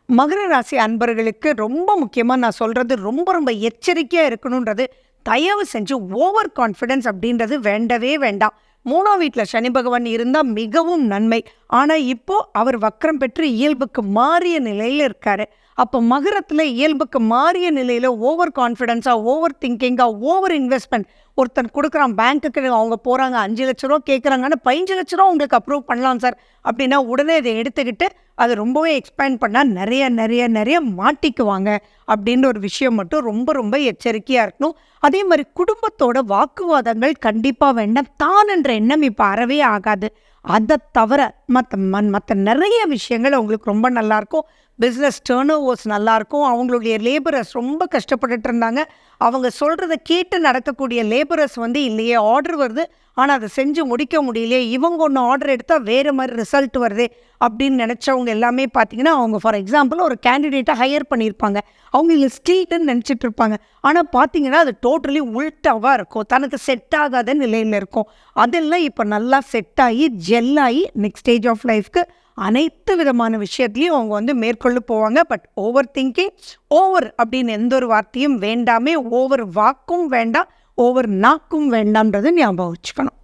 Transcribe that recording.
மகர ராசி அன்பர்களுக்கு ரொம்ப முக்கியமாக நான் சொல்கிறது ரொம்ப எச்சரிக்கையாக இருக்கணுன்றது. தயவு செஞ்சு ஓவர் கான்ஃபிடென்ஸ் அப்படின்றது வேண்டவே வேண்டாம். 3ஆம் வீட்டில் சனி பகவான் இருந்தால் மிகவும் நன்மை. ஆனால் இப்போ அவர் வக்ரம் பெற்று இயல்புக்கு மாறிய நிலையில் இருக்காரு. அப்போ மகரத்தில் இயல்புக்கு மாறிய நிலையில் ஓவர் கான்ஃபிடென்ஸாக, ஓவர் திங்கிங்காக, ஓவர் இன்வெஸ்ட்மெண்ட் ஒருத்தன் கொடுக்குறான். பேங்க்குக்கு அவங்க போகிறாங்க, 5 லட்ச ரூபா கேட்குறாங்கன்னா 15 லட்ச ரூபா உங்களுக்கு அப்ரூவ் பண்ணலாம் சார் அப்படின்னா உடனே இதை எடுத்துக்கிட்டு அது ரொம்பவே எக்ஸ்பேண்ட் பண்ணால் நிறைய மாட்டிக்குவாங்க அப்படின்ற ஒரு விஷயம் மட்டும் ரொம்ப எச்சரிக்கையாக இருக்கணும். அதே மாதிரி குடும்பத்தோட வாக்குவாதங்கள் கண்டிப்பாக வேண்டாம். தான் என்ற எண்ணம் இப்போ அறவே ஆகாது. அதை தவிர மற்ற நிறைய விஷயங்கள் அவங்களுக்கு ரொம்ப நல்லாயிருக்கும். பிஸ்னஸ் டேர்ன் ஓவர்ஸ் நல்லாயிருக்கும். அவங்களுடைய லேபரர்ஸ் ரொம்ப கஷ்டப்பட்டுட்டு இருந்தாங்க. அவங்க சொல்கிறத கேட்டு நடக்கக்கூடிய லேபரர்ஸ் இல்லையே, ஆர்டர் வருது ஆனால் அதை செஞ்சு முடிக்க முடியலையே, இவங்க ஒன்று ஆர்டர் எடுத்தால் வேறு மாதிரி ரிசல்ட் வருது அப்படின்னு நினச்சவங்க எல்லாமே பார்த்தீங்கன்னா, அவங்க ஃபார் எக்ஸாம்பிள் ஒரு கேண்டிடேட்டை ஹையர் பண்ணியிருப்பாங்க. அவங்க இல்லை ஸ்கில்டுன்னு நினச்சிட்டு இருப்பாங்க. ஆனால் பார்த்தீங்கன்னா அது டோட்டலி உல்ட்டாவாக இருக்கும். தனக்கு செட் ஆகாத நிலையில் இருக்கும். அதெல்லாம் இப்போ நல்லா செட் ஆகி ஜெல்லாகி நெக்ஸ்ட் ஸ்டேஜ் ஆஃப் லைஃப்க்கு அனைத்து விதமான விஷயத்துலையும் அவங்க மேற்கொண்டு போவாங்க. பட் ஓவர் திங்கிங், ஓவர் அப்படின்னு எந்த ஒரு வார்த்தையும் வேண்டாமே. ஓவர் வாக்கும் வேண்டாம், ஓவர் நாக்கும் வேண்டாம்ன்றது ஞாபகம் வச்சுக்கணும்.